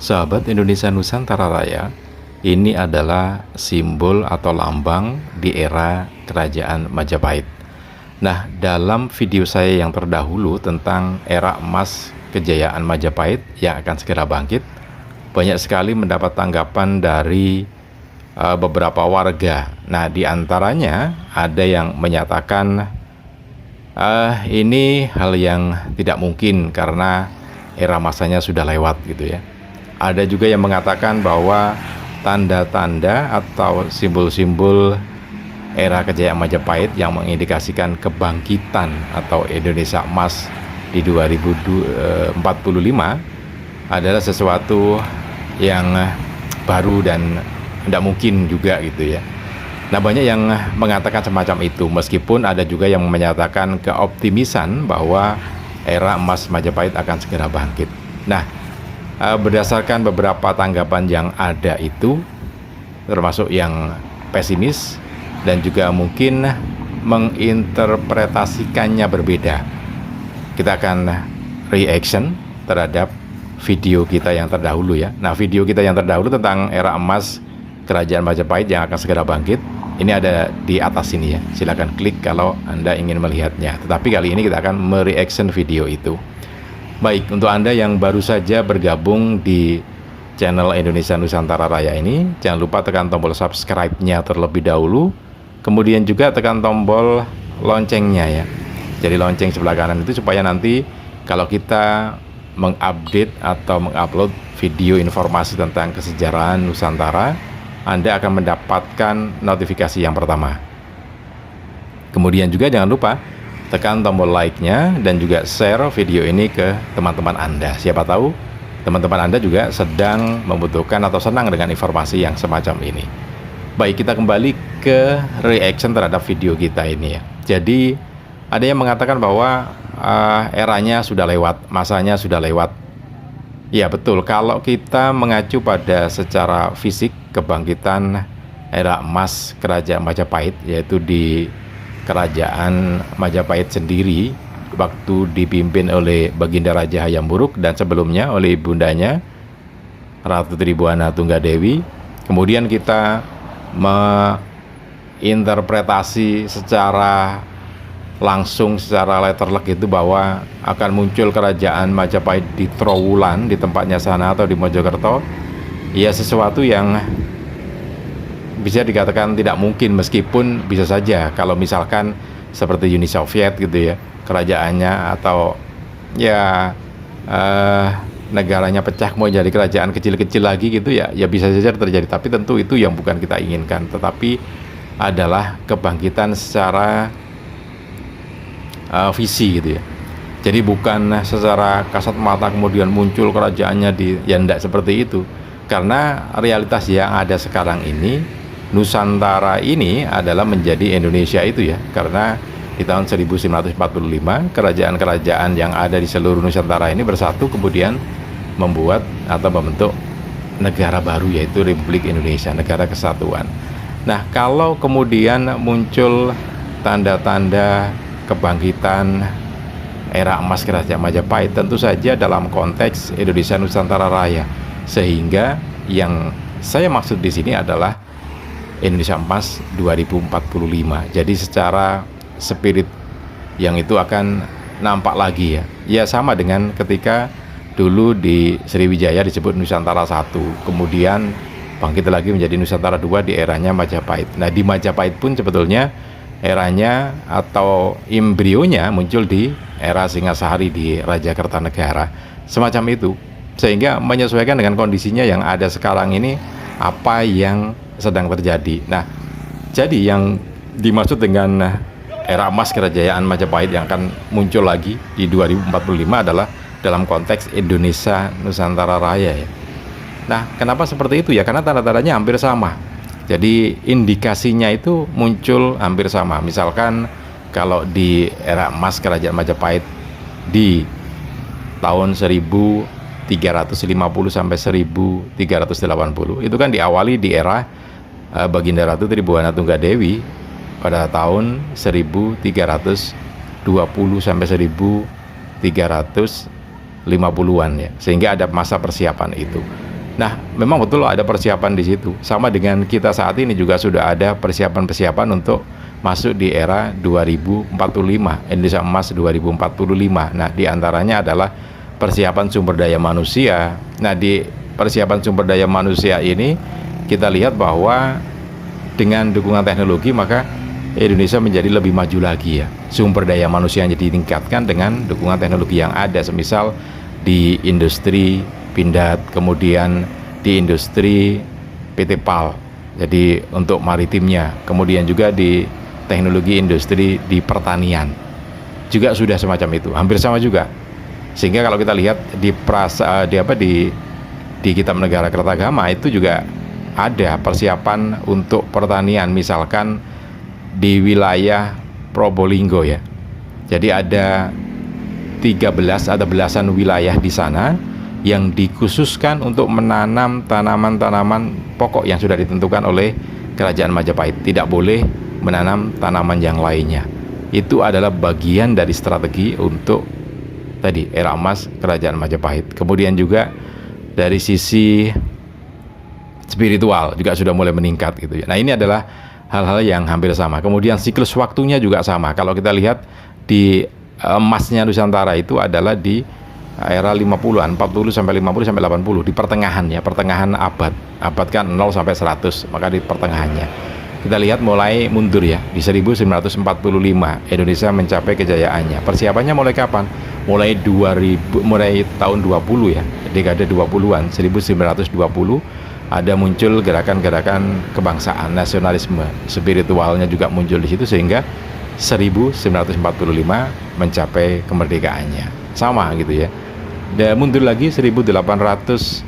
Sahabat Indonesia Nusantara Raya, ini adalah simbol atau lambang di era Kerajaan Majapahit. Nah, dalam video saya yang terdahulu tentang era emas kejayaan Majapahit yang akan segera bangkit, banyak sekali mendapat tanggapan dari beberapa warga. Nah, di antaranya ada yang menyatakan ini hal yang tidak mungkin karena era masanya sudah lewat gitu ya. Ada juga yang mengatakan bahwa tanda-tanda atau simbol-simbol era kejayaan Majapahit yang mengindikasikan kebangkitan atau Indonesia emas di 2045 adalah sesuatu yang baru dan tidak mungkin juga gitu ya. Nah, banyak yang mengatakan semacam itu, meskipun ada juga yang menyatakan keoptimisan bahwa era emas Majapahit akan segera bangkit. Nah, berdasarkan beberapa tanggapan yang ada itu, termasuk yang pesimis dan juga mungkin menginterpretasikannya berbeda. Kita akan reaction terhadap video kita yang terdahulu ya. Nah, video kita yang terdahulu tentang era emas Kerajaan Majapahit yang akan segera bangkit, ini ada di atas sini ya. Silahkan klik kalau Anda ingin melihatnya. Tetapi kali ini kita akan mereaction video itu. Baik, untuk Anda yang baru saja bergabung di channel Indonesia Nusantara Raya ini, jangan lupa tekan tombol subscribe-nya terlebih dahulu. Kemudian juga tekan tombol loncengnya ya. Jadi lonceng sebelah kanan itu supaya nanti kalau kita mengupdate atau mengupload video informasi tentang kesejarahan Nusantara, Anda akan mendapatkan notifikasi yang pertama. Kemudian juga jangan lupa tekan tombol like-nya dan juga share video ini ke teman-teman Anda. Siapa tahu teman-teman Anda juga sedang membutuhkan atau senang dengan informasi yang semacam ini. Baik, kita kembali ke reaction terhadap video kita ini ya. Jadi ada yang mengatakan bahwa eranya sudah lewat, masanya sudah lewat. Ya betul, kalau kita mengacu pada secara fisik kebangkitan era emas Kerajaan Majapahit, yaitu di Kerajaan Majapahit sendiri waktu dipimpin oleh Baginda Raja Hayam Wuruk dan sebelumnya oleh ibundanya Ratu Tribuana Tunggadewi. Kemudian kita menginterpretasi secara langsung, secara letterlek itu bahwa akan muncul Kerajaan Majapahit di Trowulan, di tempatnya sana atau di Mojokerto. Ya, sesuatu yang bisa dikatakan tidak mungkin, meskipun bisa saja kalau misalkan seperti Uni Soviet gitu ya, kerajaannya atau ya negaranya pecah mau jadi kerajaan kecil-kecil lagi gitu ya, ya bisa saja terjadi. Tapi tentu itu yang bukan kita inginkan, tetapi adalah kebangkitan secara visi gitu ya. Jadi bukan secara kasat mata kemudian muncul kerajaannya di, ya tidak seperti itu. Karena realitas yang ada sekarang ini, Nusantara ini adalah menjadi Indonesia itu ya, karena di tahun 1945 kerajaan-kerajaan yang ada di seluruh Nusantara ini bersatu kemudian membuat atau membentuk negara baru, yaitu Republik Indonesia, negara kesatuan. Nah, kalau kemudian muncul tanda-tanda kebangkitan era emas Kerajaan Majapahit, tentu saja dalam konteks Indonesia Nusantara Raya, sehingga yang saya maksud di sini adalah Indonesia Emas 2045. Jadi secara spirit yang itu akan nampak lagi ya. Ya sama dengan ketika dulu di Sriwijaya disebut Nusantara 1, kemudian bangkit lagi menjadi Nusantara 2 di eranya Majapahit. Nah, di Majapahit pun sebetulnya eranya atau embrionya muncul di era Singasari di Raja Kertanegara. Semacam itu. Sehingga menyesuaikan dengan kondisinya yang ada sekarang ini, apa yang sedang terjadi. Nah, jadi yang dimaksud dengan era emas Kerajaan Majapahit yang akan muncul lagi di 2045 adalah dalam konteks Indonesia Nusantara Raya ya. Nah, kenapa seperti itu ya? Karena tanda-tandanya hampir sama. Jadi indikasinya itu muncul hampir sama. Misalkan kalau di era emas Kerajaan Majapahit di tahun 1350 sampai 1380 itu kan diawali di era Baginda Ratu Tribuana Tunggadewi pada tahun 1320 sampai 1350-an ya, sehingga ada masa persiapan itu. Nah, memang betul ada persiapan di situ. Sama dengan kita saat ini juga sudah ada persiapan-persiapan untuk masuk di era 2045, Indonesia Emas 2045. Nah, di antaranya adalah persiapan sumber daya manusia. Nah, di persiapan sumber daya manusia ini kita lihat bahwa dengan dukungan teknologi maka Indonesia menjadi lebih maju lagi ya. Sumber daya manusia yang ditingkatkan dengan dukungan teknologi yang ada, semisal di industri Pindad, kemudian di industri PT PAL, jadi untuk maritimnya, kemudian juga di teknologi industri di pertanian juga sudah semacam itu, hampir sama juga. Sehingga kalau kita lihat di Kitab Negara Kertagama itu juga ada persiapan untuk pertanian, misalkan di wilayah Probolinggo ya. Jadi ada belasan wilayah di sana yang dikhususkan untuk menanam tanaman-tanaman pokok yang sudah ditentukan oleh Kerajaan Majapahit. Tidak boleh menanam tanaman yang lainnya. Itu adalah bagian dari strategi untuk tadi era emas Kerajaan Majapahit. Kemudian juga dari sisi spiritual juga sudah mulai meningkat gitu ya. Nah, ini adalah hal-hal yang hampir sama. Kemudian siklus waktunya juga sama. Kalau kita lihat di emasnya Nusantara itu adalah di era 50-an, 40 sampai 50 sampai 80, di pertengahan ya, pertengahan abad kan 0 sampai 100, maka di pertengahannya. Kita lihat mulai mundur ya, di 1945 Indonesia mencapai kejayaannya. Persiapannya mulai kapan? Mulai tahun 20 ya, dekade 20-an, 1920 ada muncul gerakan-gerakan kebangsaan, nasionalisme, spiritualnya juga muncul di situ, sehingga 1945 mencapai kemerdekaannya. Sama gitu ya. Dan mundur lagi 1820.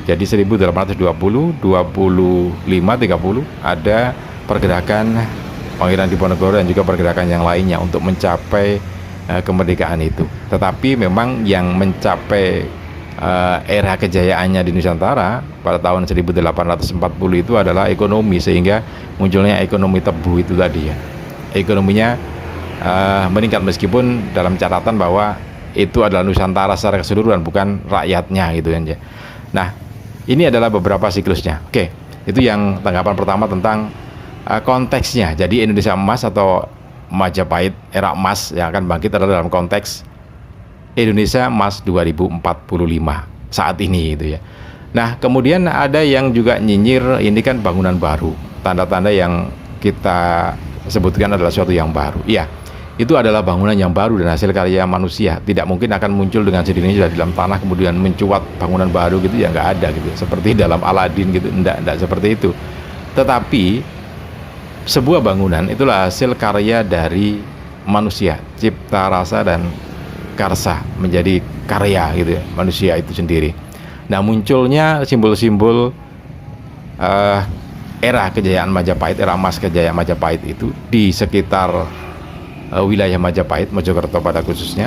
Jadi 1820, 25, 30 ada pergerakan Pangeran Diponegoro dan juga pergerakan yang lainnya untuk mencapai kemerdekaan itu. Tetapi memang yang mencapai era kejayaannya di Nusantara pada tahun 1840 itu adalah ekonomi, sehingga munculnya ekonomi tebu itu tadi ya. Ekonominya meningkat, meskipun dalam catatan bahwa itu adalah Nusantara secara keseluruhan, bukan rakyatnya gitu kan ya. Nah, ini adalah beberapa siklusnya. Oke, itu yang tanggapan pertama tentang konteksnya. Jadi Indonesia Emas atau Majapahit era emas yang akan bangkit adalah dalam konteks Indonesia Emas 2045 saat ini gitu ya. Nah, kemudian ada yang juga nyinyir ini kan bangunan baru, tanda-tanda yang kita sebutkan adalah suatu yang baru. Iya, itu adalah bangunan yang baru dan hasil karya manusia. Tidak mungkin akan muncul dengan sendirinya sudah di dalam tanah kemudian mencuat bangunan baru gitu ya, nggak ada gitu. Seperti dalam Aladin gitu, enggak seperti itu. Tetapi sebuah bangunan itulah hasil karya dari manusia, cipta rasa dan karsa menjadi karya gitu ya, manusia itu sendiri. Nah, munculnya simbol-simbol era kejayaan Majapahit, era emas kejayaan Majapahit itu di sekitar wilayah Majapahit, Mojokerto pada khususnya,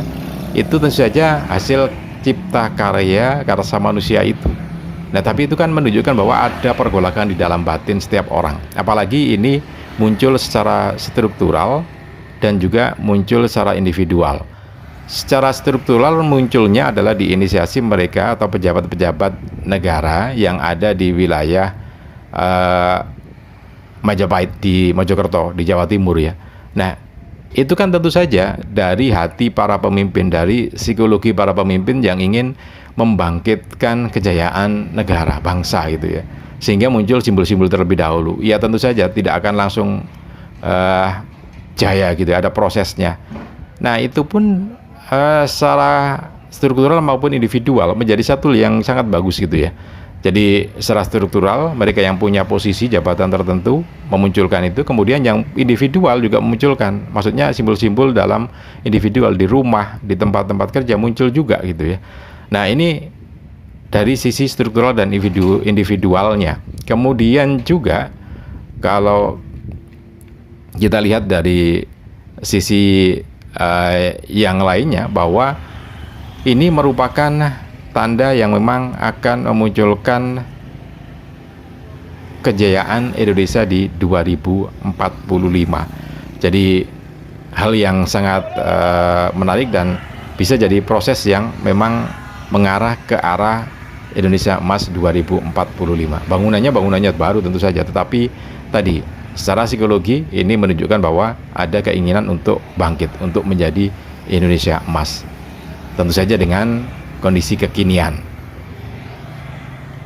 itu tentu saja hasil cipta karya karsa manusia itu. Nah, tapi itu kan menunjukkan bahwa ada pergolakan di dalam batin setiap orang. Apalagi ini muncul secara struktural dan juga muncul secara individual. Secara struktural munculnya adalah di inisiasi mereka atau pejabat-pejabat negara yang ada di wilayah Majapahit di Mojokerto di Jawa Timur ya. Nah, itu kan tentu saja dari hati para pemimpin, dari psikologi para pemimpin yang ingin membangkitkan kejayaan negara, bangsa gitu ya. Sehingga muncul simbol-simbol terlebih dahulu. Ya tentu saja tidak akan langsung jaya gitu ya, ada prosesnya. Nah, itu pun secara struktural maupun individual menjadi satu yang sangat bagus gitu ya. Jadi secara struktural mereka yang punya posisi jabatan tertentu memunculkan itu, kemudian yang individual juga memunculkan, maksudnya simbol-simbol dalam individual di rumah, di tempat-tempat kerja muncul juga gitu ya. Nah, ini dari sisi struktural dan individualnya. Kemudian juga kalau kita lihat dari sisi yang lainnya, bahwa ini merupakan tanda yang memang akan memunculkan kejayaan Indonesia di 2045. Jadi hal yang sangat menarik dan bisa jadi proses yang memang mengarah ke arah Indonesia Emas 2045. Bangunannya baru tentu saja, tetapi tadi secara psikologi ini menunjukkan bahwa ada keinginan untuk bangkit, untuk menjadi Indonesia Emas. Tentu saja dengan kondisi kekinian.